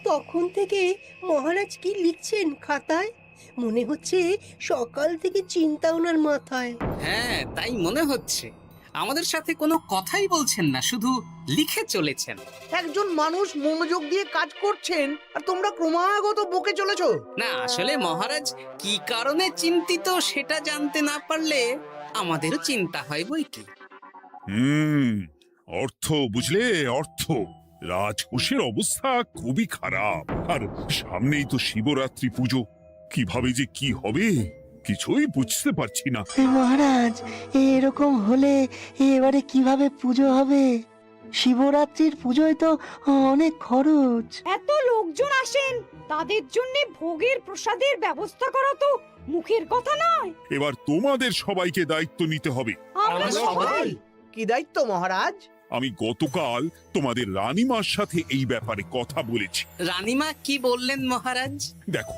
তখন থেকে মহারাজ কি লিখছেন খাতায়? মনে হচ্ছে সকাল থেকে চিন্তা ওনার মাথায়। হ্যাঁ, তাই মনে হচ্ছে। আমাদের সাথে কোনো কথাই বলছেন না, শুধু লিখে চলেছেন। একজন মানুষ মনোযোগ দিয়ে কাজ করছেন আর তোমরা ক্রমাগত বকে চলেছো। না, আসলে মহারাজ কি কারণে চিন্তিত সেটা জানতে না পারলে আমাদেরও চিন্তা হয় বই কি। হুম অর্থ বুঝলে, অর্থ। রাজকোষের অবস্থা খুবই খারাপ, আর সামনেই তো শিবরাত্রি পুজো। কিভাবে যে কি হবে কিছুই বুঝতে পারছি না। মহারাজ, এরকম হলে এবারে কিভাবে পুজো হবে? শিবরাত্রির পুজোয় তো অনেক খরচ। এত লোকজন আসেন, তাদের জন্য ভোগের প্রসাদের ব্যবস্থা করা তো মুখের কথা নয়। এবার তোমাদের সবাইকে দায়িত্ব নিতে হবে। আমরা সবাই। কি দায়িত্ব মহারাজ? আমি গতকাল তোমাদের রানীমার সাথে এই ব্যাপারে কথা বলেছি। রানীমা কি বললেন মহারাজ? দেখো,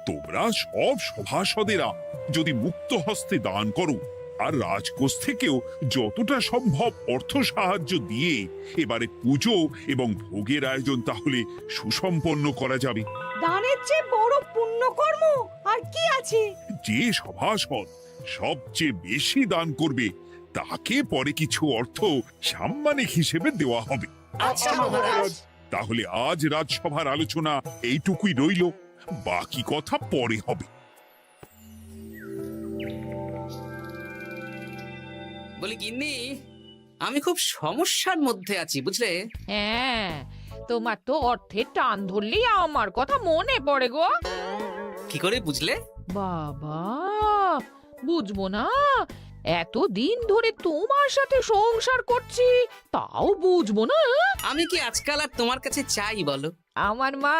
তোমরা সব সভাসদেরা যদি মুক্ত হস্তে দান করো, আর রাজকোষ থেকেও যতটা সম্ভব অর্থ সাহায্য দিয়ে এবারে পুজো এবং ভোগের আয়োজন তাহলে সুসম্পন্ন করা যাবে। দানের চেয়ে বড় পুণ্যকর্ম আর কি আছে? যে সভাসদ সবচেয়ে বেশি দান করবে তাকে পরে কিছু অর্থ সাম্মানিক হিসেবে দেওয়া হবে। আচ্ছা মহারাজ। তাহলে আজ রাজসভার আলোচনা এইটুকুই রইল, বাকি কথা পরে হবে। বলি গিন্নি, আমি খুব সমস্যার মধ্যে আছি বুঝলে। হ্যাঁ, তোমার তো অর্থের টান ধরলেই আমার কথা মনে পড়ে গো। কি করে বুঝলে? বাবা, বুঝবো না? এতদিন ধরে তোমার সাথে সংসার করছি, তাও বুঝবো না? আমি কি আজকাল আর তোমার কাছে চাই বলো? আমার মা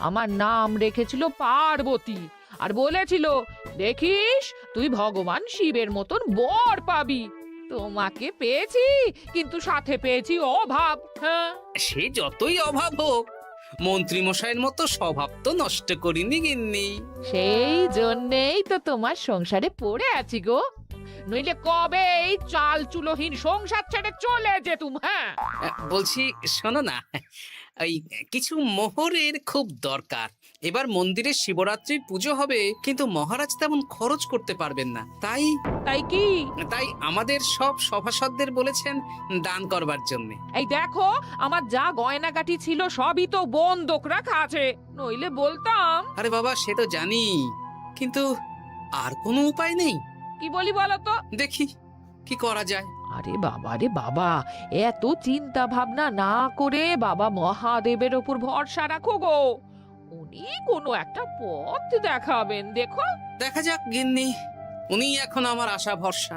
আমার নাম রেখেছিল পার্বতী, আর বলেছিল দেখিস তুই ভগবান শিবের মতন বর পাবি। তোমাকে পেয়েছি, কিন্তু সাথে পেয়েছি অভাব। হ্যাঁ, সে যতই অভাব হোক, মন্ত্রী মশাইয়ের মতো স্বভাব তো নষ্ট করিনি গিন্নি। সেই জন্যেই তো তোমার সংসারে পড়ে আছি গো, নইলে কবে এই চাল চুলোহীন সংসার ছেড়ে চলে যেতুম। হ্যাঁ, বলছি শোনো না, ওই কিছু মোহরের খুব দরকার। এবার মন্দিরে শিবরাত্রির পুজো হবে, কিন্তু মহারাজ তেমন খরচ করতে পারবেন না। তাই তাই কি? তাই আমাদের সব সভাসদদের বলেছেন দান করবার জন্য। এই দেখো, আমার যা গয়নাগাটি ছিল সবই তো বন্ধক রাখা আছে, নইলে বলতাম। আরে বাবা, সে তো জানি, কিন্তু আর কোনো উপায় নেই। কি বলি বলো তো? দেখি কি করা যায়। আরে বাবা রে বাবা, এত চিন্তা ভাবনা না করে বাবা মহাদেবের ওপর ভরসা রাখো গো, উনি কোনো একটা পথ দেখাবেন। দেখো, দেখা যাক গিন্নি, উনি এখন আমার আশা ভরসা।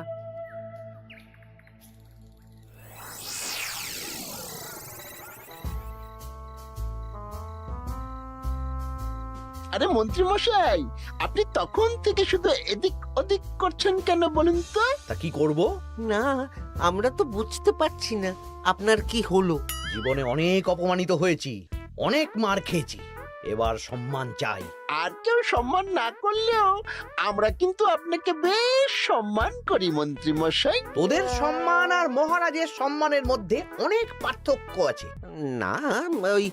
আরে মন্ত্রী মশাই, আপনি তখন থেকে শুধু এদিক ওদিক করছেন কেন বলুন তো? তা কি করব? না, আমরা তো বুঝতে পারছি না আপনার কি হলো। জীবনে অনেক অপমানিত হয়েছি, অনেক মার খেয়েছি, এবার সম্মান চাই। আর কেউ সম্মান না করলেও আমরা কিন্তু আপনাকে বেশ সম্মান করি মন্ত্রী মশাই। তোদের সম্মান আর মহারাজের সম্মানের মধ্যে অনেক পার্থক্য আছে। না, ওই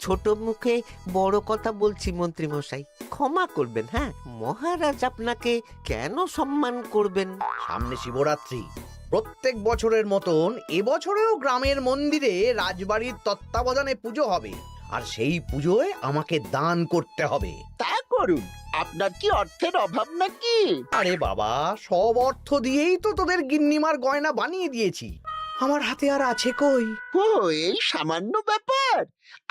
ছোট মুখে বড় কথা বলছি মন্ত্রী মশাই, ক্ষমা করবেন। হ্যাঁ, মহারাজ আপনাকে কেন সম্মান করবেন? সামনে শিবরাত্রি, প্রত্যেক বছরের মতন এবছরেও গ্রামের মন্দিরে রাজবাড়ির তত্ত্বাবধানে পুজো হবে, আর সেই পুজোয় আমাকে দান করতে হবে। তা করুন, আপনার কি অর্থের অভাব নাকি? আরে বাবা, সব অর্থ দিয়েই তো তোদের গিন্নিমার গয়না বানিয়ে দিয়েছি, আমার হাতে আর আছে কই? ও, এই সামান্য ব্যাপার।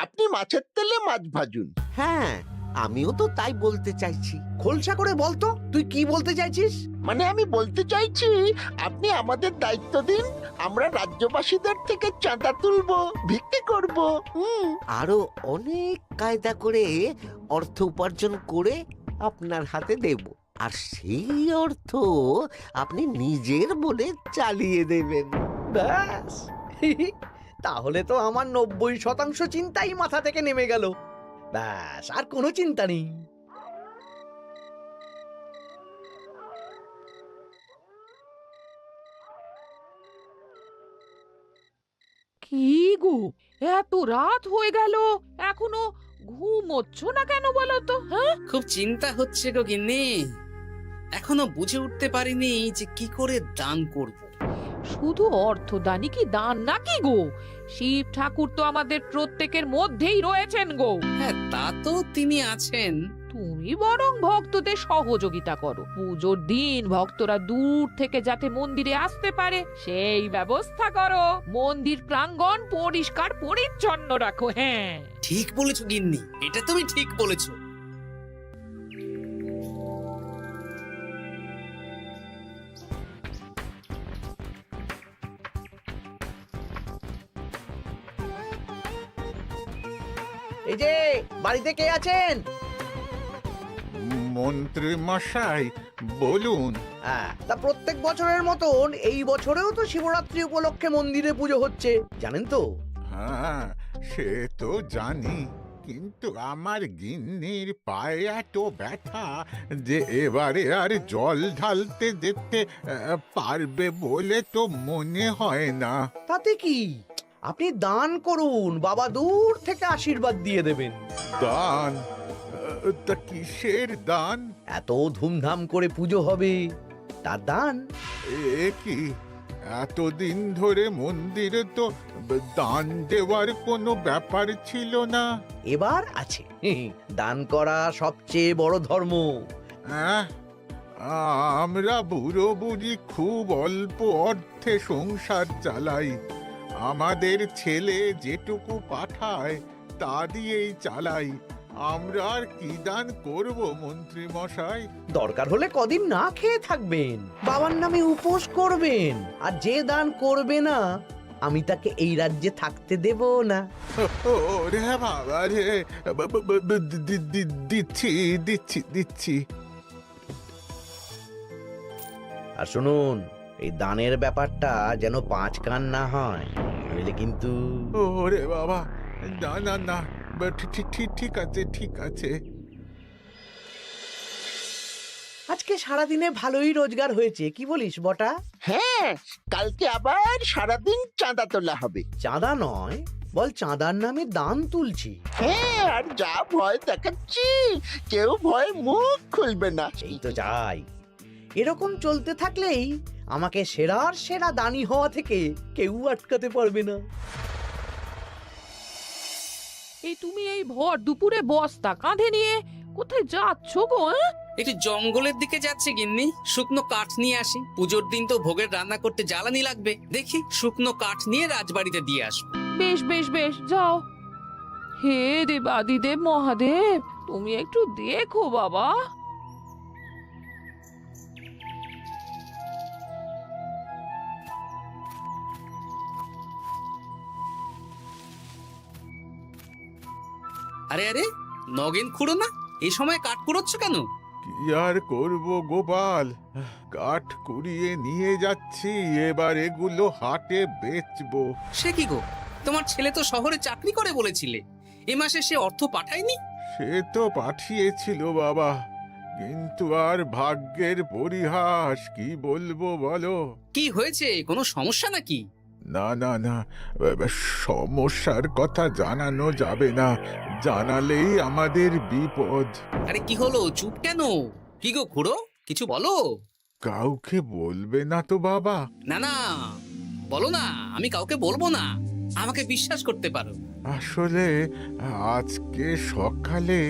আপনি মাছের তেলে মাছ ভাজুন। হ্যাঁ, আমিও তো তাই বলতে চাইছি। খোলসা করে বলতো তুই কি বলতে চাইছিস? মানে আমি বলতে চাইছি, আপনি আমাদের দায়িত্ব দিন, আমরা রাজ্যবাসীদের থেকে চাঁদা তুলবো, ভিক্ষে করব। আরো অনেক কায়দা করে অর্থ উপার্জন করে আপনার হাতে দেব, আর সেই অর্থ আপনি নিজের বলে চালিয়ে দেবেন। ব্যাস, তাহলে তো আমার 90% চিন্তাই মাথা থেকে নেমে গেল। ব্যাস, আর কোনো চিন্তা নেই। কি গো, এত রাত হয়ে গেল, এখনো ঘুমোচ্ছ না কেন বলো তো? হ্যাঁ, খুব চিন্তা হচ্ছে গো গিন্নি, এখনো বুঝে উঠতে পারিনি যে কি করে দান করব। শুধু অর্থদানই কি দান নাকি গো? শিব ঠাকুর তো আমাদের প্রত্যেকের মধ্যেই রয়েছেন গো। হ্যাঁ, তা তো তিনি আছেন। তুমি বরং ভক্তদের সহযোগিতা করো। পুজোর দিন ভক্তরা দূর থেকে যাতে মন্দিরে আসতে পারে সেই ব্যবস্থা করো। মন্দির প্রাঙ্গণ পরিষ্কার পরিচ্ছন্ন রাখো। হ্যাঁ, ঠিক বলেছো গিন্নি, এটা তুমি ঠিক বলেছো। এই যে বাড়িতে কে আছেন? মন্ত্রী মশাই বলুন। হ্যাঁ, তা প্রত্যেক বছরের মতন এই বছরেও তো শিবরাত্রি উপলক্ষে মন্দিরে পুজো হচ্ছে, জানেন তো? হ্যাঁ, সে তো জানি, কিন্তু আমার গিন্নির পায়ে এত ব্যথা যে এবারে আর জল ঢালতে যেতে পারবে বলে তো মনে হয় না। তাতে কি, আপনি দান করুন, বাবা দূর থেকে আশীর্বাদ দিয়ে দেবেন। দান? তা কিসের দান? এত ধুমধাম করে পুজো হবে, তার দান। এ কি, এতদিন ধরে মন্দিরে তো দান দেওয়ার কোনো ব্যাপার ছিল না। এবার আছে। দান করা সবচেয়ে বড় ধর্ম। হ্যাঁ, আমরা বুড়ো বুড়ি খুব অল্প অর্থে সংসার চালাই। আমাদের ছেলে যেটুকু পাঠায় তা দিয়েই চালাই। আমরা আর কি দান করব মন্ত্রী মশাই? দরকার হলে কদিন না খেয়ে থাকবেন, বাবার নামে উপোস করবেন, আর যে দান করবে না আমি তাকে এই রাজ্যে থাকতে দেব না। ওরে বাবা রে, দিচ্ছি দিচ্ছি দিচ্ছি। আর শুনুন, এই দানের ব্যাপারটা যেন 5 কান না হয়, নইলে কিন্তু। ওরে বাবা, না না না, ঠিক আছে ঠিক আছে। আজকে সারাদিনে ভালোই রোজগার হয়েছে, কি বলিস বটা? হ্যাঁ, কালকে আবার সারাদিন চাঁদা তোলা হবে। চাঁদা নয়, বল চাঁদার নামে দান তুলছি। হ্যাঁ, আর যা ভয় দেখাচ্ছি, কেউ ভয় মুখ খুলবে না। এই তো চাই। এরকম চলতে থাকলেই আমাকে সেরার সেরা দানি হওয়া থেকে কেউ আটকাতে পারবে না। এই তুমি এই ভর দুপুরে বস্তা কাঁধে নিয়ে কোথায় যাচ্ছ গো? হ্যাঁ? একটু জঙ্গলের দিকে যাচ্ছে গিন্নি, শুকনো কাঠ নিয়ে আসি। পুজোর দিন তো ভোগের রান্না করতে জ্বালানি লাগবে, দেখি শুকনো কাঠ নিয়ে রাজবাড়িতে দিয়ে আসবো। বেশ বেশ বেশ, যাও। হে দেবাদিদেব মহাদেব, তুমি একটু দেখো বাবা। আরে আরে, নগেন খুঁড়ো না, এই সময় কাঠ কুড়োচ্ছ কেন? কি আর করব গোপাল, কাঠ কুড়িয়ে নিয়ে যাচ্ছি, এবার এগুলো হাটে বেচবো। সে কি গো, তোমার ছেলে তো শহরে চাকরি করে বলেছিলে, এ মাসে সে অর্থ পাঠায়নি? সে তো পাঠিয়েছিল বাবা, কিন্তু আর ভাগ্যের পরিহাস, কি বলবো বলো। কি হয়েছে, কোনো সমস্যা নাকি? না না না, সমস্যার কথা জানানো যাবে না, জানালেই আমাদের বিপদ। আরে কি হলো, চুপ কেন? কি গো খুড়ো, কিছু বলো। কাউকে বলবে না তো বাবা? না না, বলো না, আমি কাউকে বলবো না, আমাকে বিশ্বাস করতে পারো। আসলে আজকে সকালে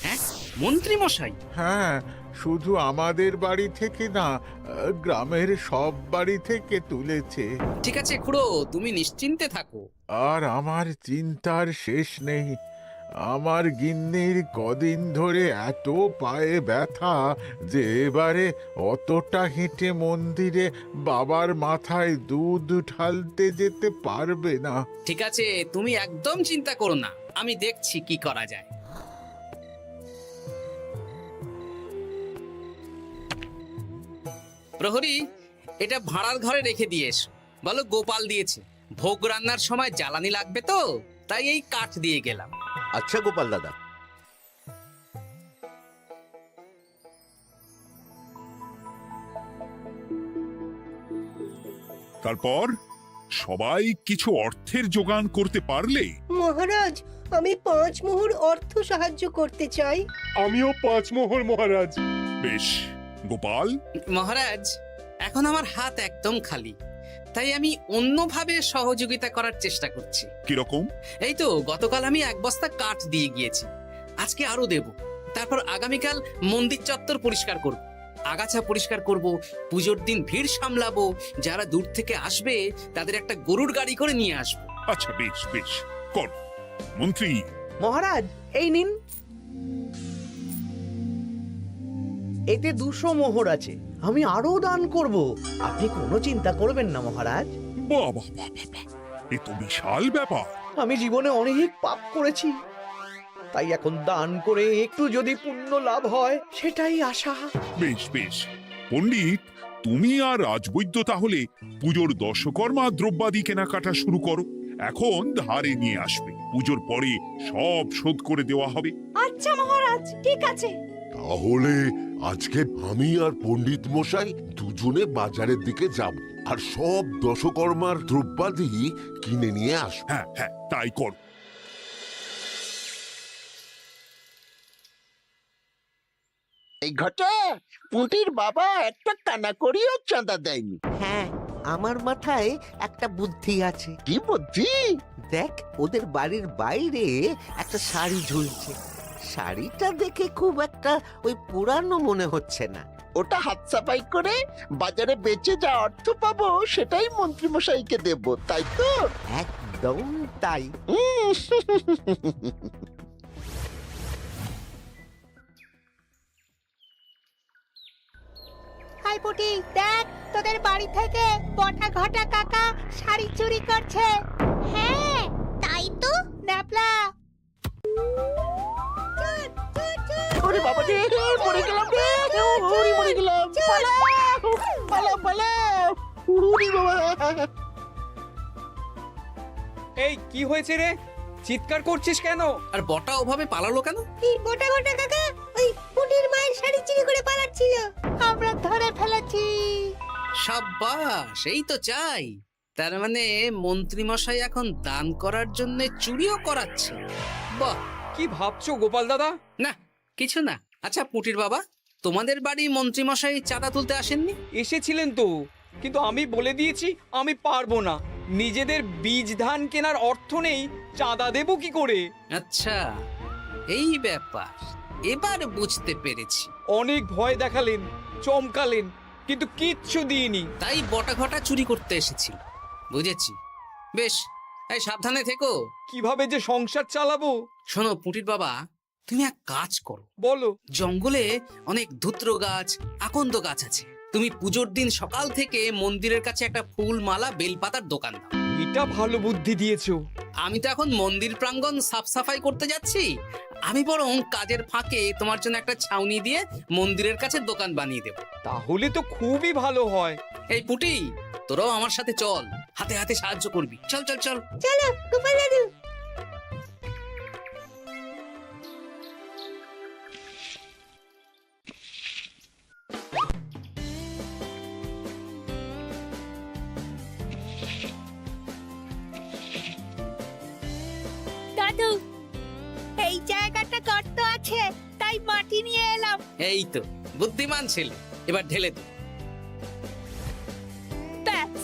হ্যাঁ, মন্ত্রী মশাই? হ্যাঁ, শুধু আমাদের বাড়ি থেকে না, গ্রামের সব বাড়ি থেকে তুলেছে। ঠিক আছে খুড়ো, তুমি নিশ্চিন্তে থাকো। আর আমার চিন্তার শেষ নেই। আমার গিন্নির কদিন ধরে এত পায়ে ব্যথা যে এবারে অতটা হেঁটে মন্দিরে বাবার মাথায় দুধ ঢালতে যেতে পারবে না। ঠিক আছে, তুমি একদম চিন্তা করো না, আমি দেখছি কি করা যায়। প্রহরী, এটা ভাড়ার ঘরে রেখে দিয়ে এসো। বলো গোপাল দিয়েছে, ভোগ রান্নার সময় জ্বালানি লাগবে তো, তাই এই কাঠ দিয়ে গেলাম। আচ্ছা গোপাল দাদা। তারপর সবাই কিছু অর্থের যোগান করতে পারলে মহারাজ, আমি 5 মোহর অর্থ সাহায্য করতে চাই। আমিও 5 মোহর মহারাজ। বেশ। গোপাল, মহারাজ, এখন আমার হাত একদম খালি, তাই আমি অন্যভাবে সহযোগিতা করার চেষ্টা করছি। কিরকম? এই তো গতকাল আমি 1 বস্তা কাঠ দিয়ে গিয়েছি, আজকে আরো দেব। তারপর আগামীকাল মন্দির চত্বর পরিষ্কার করব, আগাছা পরিষ্কার করব, পুজোর দিন ভিড় সামলাবো, যারা দূর থেকে আসবে তাদের একটা গরুর গাড়ি করে নিয়ে আসবো। আচ্ছা, বেশ বেশ, কর। মন্ত্রী, মহারাজ এই নিন, এতে 200 মোহর আছে। আমি আরো দান করব, আপনি কোনো চিন্তা করবেন না মহারাজ। বাহ বাহ বাহ বাহ বাহ, এ তো বিশাল ব্যাপার। আমি জীবনে অনেক পাপ করেছি, তাই এখন দান করে একটু যদি পুণ্য লাভ হয় সেটাই আশা। বেশ বেশ। পণ্ডিত, তুমি আর রাজবৈদ্য তাহলে পুজোর দশকর্মা দ্রব্যাদি কেনাকাটা শুরু করো। এখন ধারে নিয়ে আসবে, পুজোর পরে সব শোধ করে দেওয়া হবে। আচ্ছা মহারাজ, ঠিক আছে। তাহলে আজকে আমি আর পণ্ডিত মশাই দুজনে বাজারের দিকে যাব আর সব দশকর্মার দ্রব্যাদি কিনে নিয়ে আসব। হ্যাঁ হ্যাঁ, তাই কর। এই ঘটা পুঁটির বাবা একটা কানা করিও চাঁদা দেয়নি। হ্যাঁ, আমার মাথায় একটা বুদ্ধি আছে। কি বুদ্ধি? দেখ, ওদের বাড়ির বাইরে একটা শাড়ি ঝুলছে। শাড়িটা দেখে খুব একটা ওই পুরানো মনে হচ্ছে না। ওটা হাত সাফাই করে বাজারে বেচে যা অর্থ পাবো সেটাই মন্ত্রী মশাইকে দেব, তাই তো? একদম তাই। হাই পুটি, দেখ তোদের বাড়ি থেকে বটা ঘটা কাকা শাড়ি চুরি করছে। হ্যাঁ তাই তো। ন্যাপলা, ওরে বাবা রে, মরে গেলাম রে, ওরে মরে গেলাম। পালাও পালাও পালাও, ওরে বাবা। এই কি হয়েছে রে? চিৎকার করছিস কেন? আর বটা ওভাবে পালালো কেন? এই বটা ঘটা কাকা ওই পুটির মায়ের শাড়ি চুরি করে পালাচ্ছিল, আমরা ধরে ফেলেছি। সাব্বাস, এই তো চাই। তার মানে মন্ত্রী মশাই এখন দান করার জন্য চুরিও করাচ্ছে। বাহ! কি ভাবছো গোপাল দাদা? না, কিছু না। আচ্ছা পুটির বাবা, তোমাদের বাড়ি মন্ত্রী মশাই চাঁদা তুলতে আসেননি? এসেছিলেন তো, কিন্তু আমি বলে দিয়েছি আমি পারবো না। নিজেদের বীজ ধান কেনার অর্থ নেই, চাঁদা দেবো কি করে? আচ্ছা, এই ব্যাপার, এবার বুঝতে পেরেছি। অনেক ভয় দেখালেন, চমকালেন, কিন্তু কিচ্ছু দিইনি। তাই বটা ঘটা চুরি করতে এসেছিল, বুঝেছি। বেশ, এই সাবধানে থেকো। কিভাবে যে সংসার চালাবো? শোনো পুটির বাবা, তুমি এক কাজ করো। বলো। জঙ্গলে অনেক ধুত্র গাছ, আকন্দ গাছ আছে। তুমি পুজোর দিন সকাল থেকে মন্দিরের কাছে একটা ফুল মালা বেলপাতার দোকান দাও। এটা ভালো বুদ্ধি দিয়েছো। আমি তো এখন মন্দির প্রাঙ্গণ সাফ সাফাই করতে যাচ্ছি, আমি বরং কাজের ফাঁকে তোমার জন্য একটা ছাউনি দিয়ে মন্দিরের কাছে দোকান বানিয়ে দেব। তাহলে তো খুবই ভালো হয়। এই পুটি, তোরাও আমার সাথে চল, হাতে হাতে সাহায্য করবি। চল চল চল। চলো গোপাল দাদু। দাদু, এই জায়গাটা গর্ত আছে, তাই মাটি নিয়ে এলাম। এই তো বুদ্ধিমান ছেলে, এবার ঢেলে দে। ব্যাস,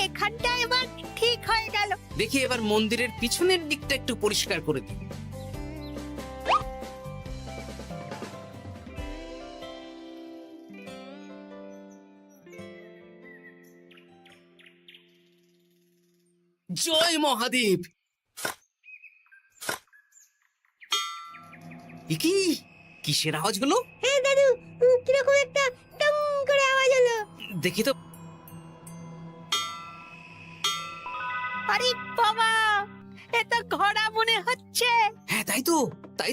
এখানটা এবার ঠিক হয়ে গেল। দেখি এবার মন্দিরের পিছনের দিকটা একটু পরিষ্কার করে দিই। জয় মহাদেব। কি কিসের আওয়াজ হলো? হ্যাঁ দাদু, কিরকম একটা টং করে আওয়াজ হলো। দেখি তো। আরে বাবা, এটা ঘোড়া মনে হচ্ছে। হ্যাঁ তাই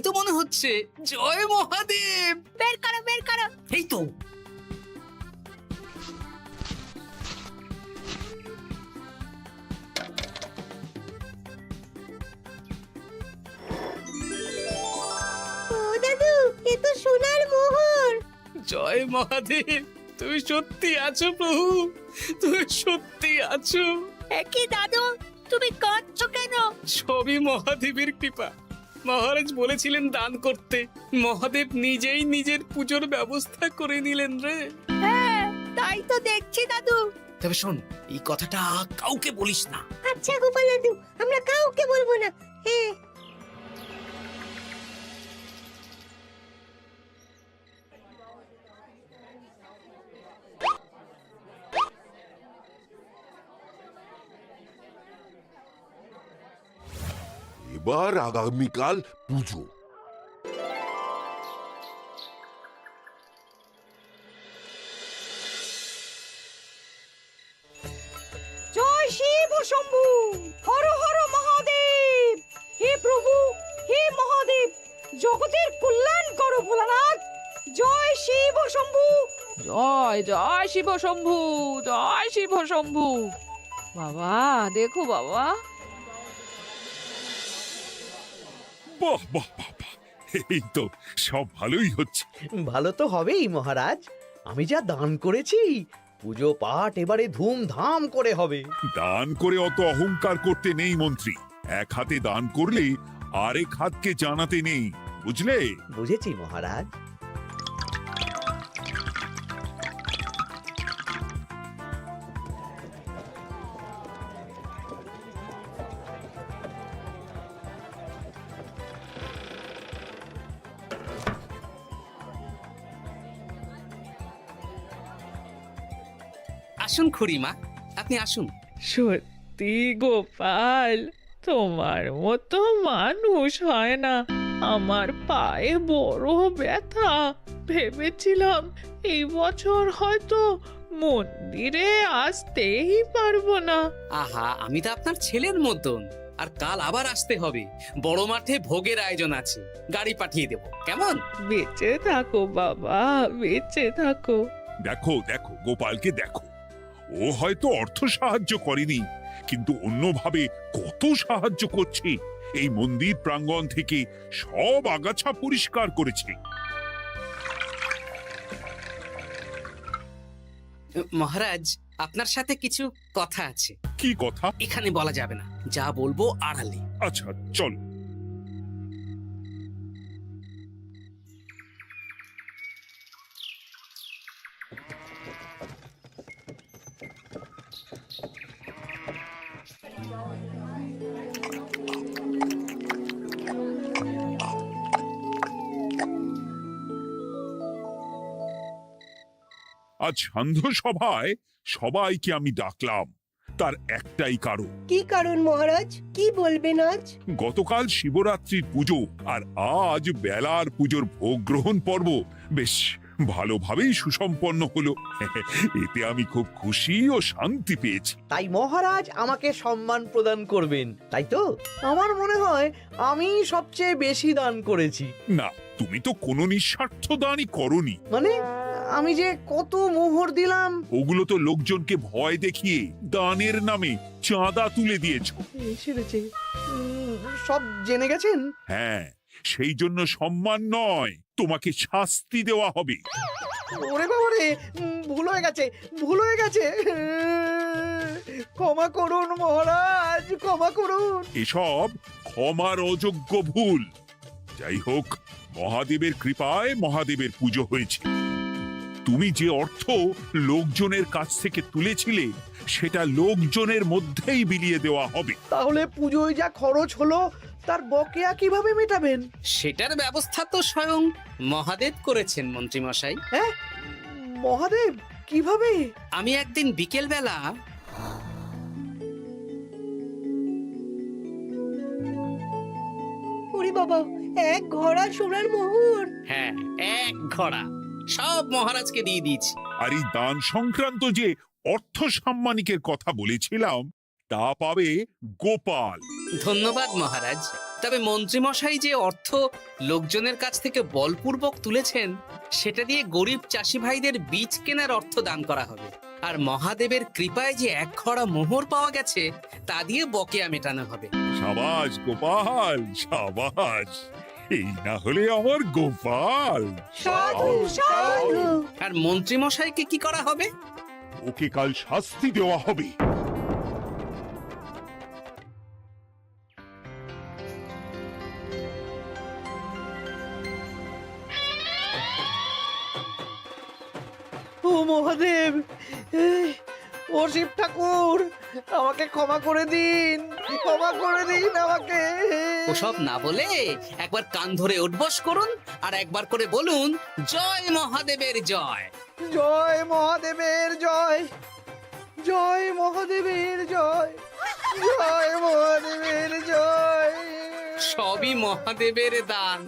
তো মনে হচ্ছে। জয় মহাদেব। বের করো বের করো। এই তো। ও দাদু, এ তো সোনার মোহর। জয় মহাদেব। তুমি সত্যি আছো প্রভু, তুমি সত্যি আছো। একই দাদু, তুমি কাঁদছো কেন? সবই মহাদেবের কৃপা। মহারাজ বলেছিলেন দান করতে, মহাদেব নিজেই নিজের পুজোর ব্যবস্থা করে নিলেন রে। হ্যাঁ, তাই তো দেখছি দাদু। তবে শোন, এই কথাটা কাউকে বলিস না। আচ্ছা গোপাল দাদু, আমরা কাউকে বলবো না। হ্যাঁ। এবার আগামীকাল পুজো। জয় শিব শম্ভু, হর হর মহাদেব। হে প্রভু, হে মহাদেব, জগতের কল্যাণ করো ভোলানাথ। জয় শিব শম্ভু। জয় জয় শিব শম্ভু, জয় শিব শম্ভু। বাবা দেখো বাবা, বাহ বাহ বাহ বাহ, এই তো সব ভালোই হচ্ছে। ভালো তো হবেই মহারাজ। আমি যা দান করেছি, পুজো পাঠ এবারে ধুমধাম করে হবে। দান করে অত অহংকার করতে নেই মন্ত্রী। এক হাতে দান করলে আরেক হাতকে জানাতে নেই, বুঝলে? বুঝেছি মহারাজ। আসুন খুড়িমা, আপনি আসুন। সত্যি গোপাল, তোমার মতো মানুষ হয় না। আমার পায়ে বড় ব্যথা, ভেবেছিলাম এই বছর হয়তো মন্দিরে আসতেই পারবো না। আহা, আমি তো আপনার ছেলের মতন। আর কাল আবার আসতে হবে, বড় মাঠে ভোগের আয়োজন আছে, গাড়ি পাঠিয়ে দেব, কেমন? বেঁচে থাকো বাবা, বেঁচে থাকো। দেখো দেখো গোপালকে দেখো, ও হয়তো অর্থ সাহায্য করেনি, কিন্তু অন্যভাবে কত সাহায্য করছে। এই মন্দির প্রাঙ্গণ থেকে সব আগাছা পরিষ্কার করেছে। মহারাজ, আপনার সাথে কিছু কথা আছে। কি কথা? এখানে বলা যাবে না, যা বলবো আড়ালে। আচ্ছা চল। আজ সান্ধ্য সভায় সবাইকে আমি ডাকলাম, তার একটাই কারণ। কি কারণ মহারাজ? কি বলবেন আজ? গতকাল শিবরাত্রির পুজো আর আজ বেলার পুজোর ভোগ গ্রহণ পর্ব বেশ ভালোভাবেই সুসম্পন্ন হলো। এতে আমি খুব খুশি ও শান্তি পেয়েছি। তাই মহারাজ আমাকে সম্মান প্রদান করবেন, তাই তো? আমার মনে হয় আমি সবচেয়ে বেশি দান করেছি। না, তুমি তো কোনো নিঃস্বার্থ দানই করনি। মানে আমি যে কত মোহর দিলাম। ওগুলো তো লোকজনকে ভয় দেখিয়ে দানের নামে চাঁদা তুলে দিয়েছো। সেরেছে, সব জেনে গেছেন। হ্যাঁ, সেই জন্য সম্মান নয়, তোমাকে শাস্তি দেওয়া হবে। ওরে বাবা রে, ভুল হয়ে গেছে, ভুল হয়ে গেছে। ক্ষমা করুন মহারাজ, ক্ষমা করুন। এসব ক্ষমার অযোগ্য ভুল। যাই হোক, মহাদেবের কৃপায় মহাদেবের পুজো হয়েছে। তুমি যে অর্থ লোকজনের কাছ থেকে তুলেছিলে সেটা লোকজনের মধ্যেই বিলিয়ে দেওয়া হবে। তাহলে পুজোয় যা খরচ হলো তার বকেয়া কিভাবে মেটাবেন? সেটার ব্যবস্থা তো স্বয়ং মহাদেব করেছেন মন্ত্রী মশাই। হ্যাঁ, মহাদেব কিভাবে? আমি একদিন বিকেল বেলা ওরে বাবা, এক ঘোড়া সোনার মোহর। হ্যাঁ, এক ঘোড়া সব মহারাজকে দিয়ে দিয়েছি। আর এই দান সংক্রান্ত যে অর্থ সাম্মানিকের কথা বলেছিলাম তা পাবে গোপাল। ধন্যবাদ মহারাজ। তবে মন্ত্রী মশাই যে অর্থ লোকজনের কাছ থেকে বলপূর্বক তুলেছেন সেটা দিয়ে গরিব চাষি ভাইদের বীজ কেনার অর্থ দান করা হবে। আর মহাদেবের কৃপায় যে এক খড়া মোহর পাওয়া গেছে তা দিয়ে বকেয়া মেটানো হবে। সাবাস গোপাল, সাবাস। এই না হলে আমার গোপাল। সাধু সাধু। আর মন্ত্রী মশাইকে কি করা হবে? ওকে কাল শাস্তি দেওয়া হবে। ও মহাদেব, ও শিব ঠাকুর, আমাকে ক্ষমা করে দিন, ক্ষমা করে দিন আমাকে। ওসব না বলে একবার কান ধরে উঠবস করুন আর একবার করে বলুন জয় মহাদেবের জয়। জয় মহাদেবের জয়, জয় মহাদেবের জয়, জয় মহাদেবের জয়। সবই মহাদেবের দান।